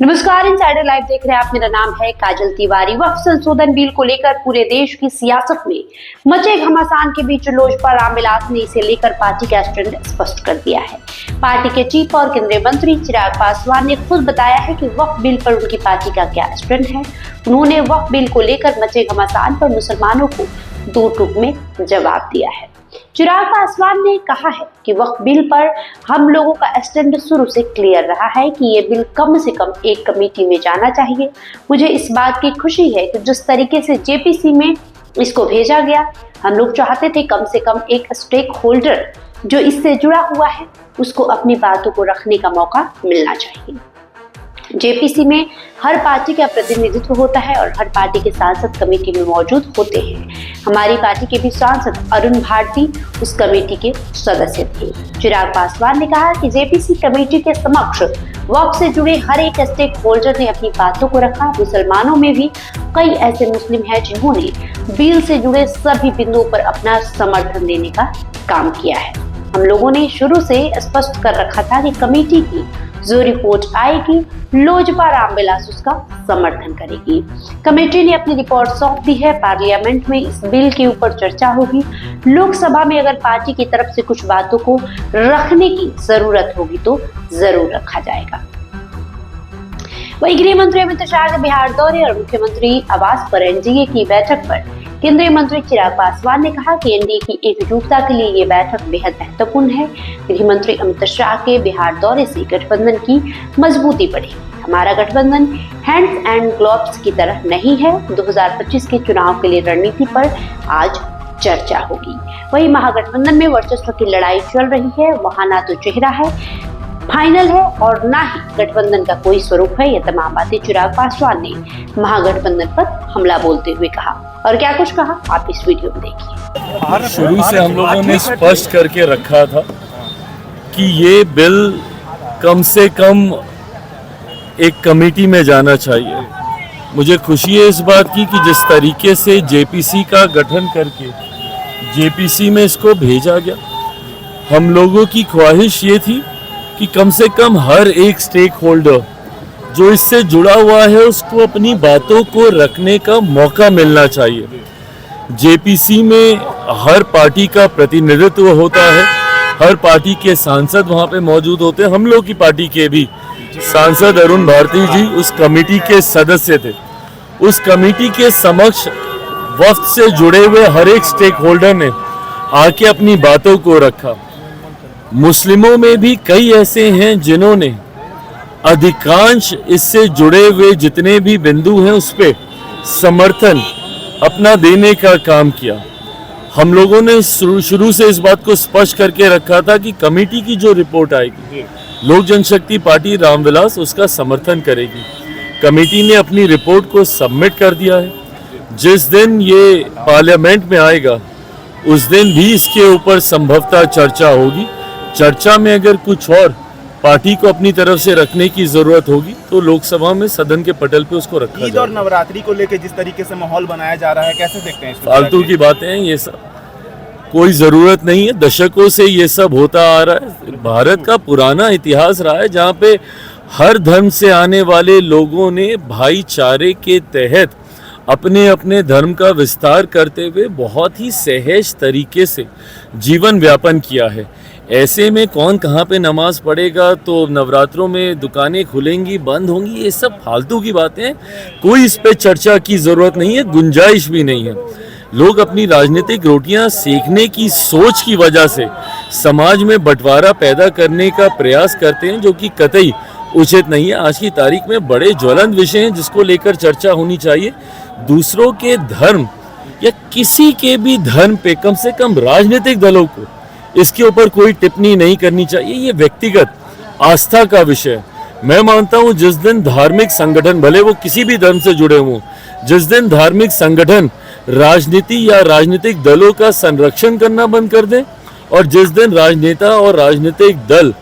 नमस्कार, insider live देख रहे हैं आप। मेरा नाम है काजल तिवारी। वक्फ संशोधन बिल को लेकर पूरे देश की सियासत में मचे घमासान के बीच लोजपा रामविलास ने इसे लेकर पार्टी का स्टैंड स्पष्ट कर दिया है। पार्टी के चीफ और केंद्रीय मंत्री चिराग पासवान ने खुद बताया है कि वक्फ बिल पर उनकी पार्टी का क्या स्टैंड है। उन्होंने वक्फ बिल को लेकर मचे घमासान पर मुसलमानों को दो टूक में जवाब दिया है। चिराग पासवान ने कहा है कि वक्फ बिल पर हम लोगों का स्टैंड शुरू से क्लियर रहा है कि ये बिल कम से कम एक कमेटी में जाना चाहिए। मुझे इस बात की खुशी है कि जिस तरीके से जेपीसी में इसको भेजा गया, हम लोग चाहते थे कम से कम एक स्टेक होल्डर जो इससे जुड़ा हुआ है उसको अपनी बातों को रखने का मौका मिलना चाहिए। जेपीसी में हर पार्टी का प्रतिनिधित्व होता है और हर पार्टी के सांसद कमेटी में मौजूद होते हैं। हमारी पार्टी के भी सांसद अरुण भारती उस कमेटी के सदस्य थे। चिराग पासवान ने कहा कि जेपीसी कमेटी के समक्ष वक्फ से जुड़े हर एक स्टेक होल्डर ने अपनी बातों को रखा। मुसलमानों में भी कई ऐसे मुस्लिम हैं जिन्होंने बिल से जुड़े सभी बिंदुओं पर अपना समर्थन देने का काम किया है। हम लोगों ने शुरू से स्पष्ट कर रखा था कि कमेटी की जो रिपोर्ट आएगी, लोजपा रामविलास उसका समर्थन करेगी। कमेटी ने अपनी रिपोर्ट सौंप दी है। पार्लियामेंट में इस बिल के ऊपर चर्चा होगी। लोकसभा में अगर पार्टी की तरफ से कुछ बातों को रखने की जरूरत होगी तो जरूर रखा जाएगा। वहीं गृह मंत्री अमित शाह के बिहार दौरे और मुख्यमंत्री आवास पर एनडीए की बैठक पर केंद्रीय मंत्री चिराग पासवान ने कहा कि एनडीए की एकजुटता के लिए ये बैठक बेहद महत्वपूर्ण है। गृह मंत्री अमित शाह के बिहार दौरे से गठबंधन की मजबूती बढ़ेगी। हमारा गठबंधन हैंड्स एंड ग्लोव्स की तरह नहीं है। 2025 के चुनाव के लिए रणनीति पर आज चर्चा होगी। वहीं महागठबंधन में वर्चस्व की लड़ाई चल रही है। वहां ना तो चेहरा है फाइनल है और ना ही गठबंधन का कोई स्वरूप है। यह तमाम बातें चिराग पासवान ने महागठबंधन पर हमला बोलते हुए कहा। और क्या कुछ कहा आप इस वीडियो में देखिए। शुरू से हम लोगों ने स्पष्ट करके रखा था कि ये बिल कम से कम एक कमेटी में जाना चाहिए। मुझे खुशी है इस बात की कि जिस तरीके से जेपीसी का गठन करके जेपीसी में इसको भेजा गया, हम लोगों की ख्वाहिश ये थी कि कम से कम हर एक स्टेक होल्डर जो इससे जुड़ा हुआ है उसको अपनी बातों को रखने का मौका मिलना चाहिए। जेपीसी में हर पार्टी का प्रतिनिधित्व होता है, हर पार्टी के सांसद वहां पे मौजूद होते हैं। हम लोग की पार्टी के भी सांसद अरुण भारती जी उस कमेटी के सदस्य थे। उस कमेटी के समक्ष वक्त से जुड़े हुए हर एक स्टेक होल्डर ने आके अपनी बातों को रखा। मुस्लिमों में भी कई ऐसे हैं जिन्होंने अधिकांश इससे जुड़े हुए जितने भी बिंदु हैं उस पे समर्थन अपना देने का काम किया। हम लोगों ने शुरू से इस बात को स्पष्ट करके रखा था कि कमेटी की जो रिपोर्ट आएगी, लोक जनशक्ति पार्टी रामविलास उसका समर्थन करेगी। कमेटी ने अपनी रिपोर्ट को सबमिट कर दिया है। जिस दिन ये पार्लियामेंट में आएगा उस दिन भी इसके ऊपर संभवतः चर्चा होगी। चर्चा में अगर कुछ और पार्टी को अपनी तरफ से रखने की जरूरत होगी तो लोकसभा में सदन के पटल पे उसको रखा जाएगा। ईद और नवरात्रि को लेकर जिस तरीके से माहौल बनाया जा रहा है, कैसे देखते हैं इसको? फालतू की बातें हैं ये सब, कोई जरूरत नहीं है। दशकों से ये सब होता आ रहा है। भारत का पुराना इतिहास रहा है जहाँ पे हर धर्म से आने वाले लोगों ने भाईचारे के तहत अपने अपने धर्म का विस्तार करते हुए बहुत ही सहज तरीके से जीवन व्यापन किया है। ऐसे में कौन कहाँ पे नमाज पढ़ेगा, तो नवरात्रों में दुकानें खुलेंगी बंद होंगी, ये सब फालतू की बातें हैं। कोई इस पे चर्चा की जरूरत नहीं है, गुंजाइश भी नहीं है। लोग अपनी राजनीतिक रोटियां सेकने की सोच की वजह से समाज में बंटवारा पैदा करने का प्रयास करते हैं, जो कि कतई उचित नहीं है। आज की तारीख में बड़े ज्वलंत विषय हैं जिसको लेकर चर्चा होनी चाहिए। दूसरों के धर्म या किसी के भी धर्म पे कम से कम राजनीतिक दलों को इसके ऊपर कोई टिप्पणी नहीं करनी चाहिए। ये व्यक्तिगत आस्था का विषय है। मैं मानता हूँ जिस दिन धार्मिक संगठन, भले वो किसी भी धर्म से जुड़े हों, जिस दिन धार्मिक संगठन राजनीति या राजनीतिक दलों का संरक्षण करना बंद कर दें और जिस दिन राजनेता और राजनीतिक दल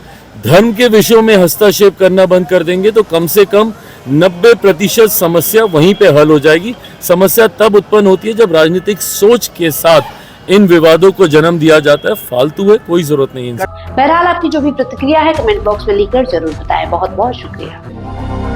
धर्म के विषयों में हस्तक्षेप करना बंद कर देंगे तो कम से कम 90% समस्या वहीं पे हल हो जाएगी। समस्या तब उत्पन्न होती है जब राजनीतिक सोच के साथ इन विवादों को जन्म दिया जाता है। फालतू है, कोई जरूरत नहीं है। बहरहाल आपकी जो भी प्रतिक्रिया है कमेंट बॉक्स में लिखकर जरूर बताएं। बहुत बहुत शुक्रिया।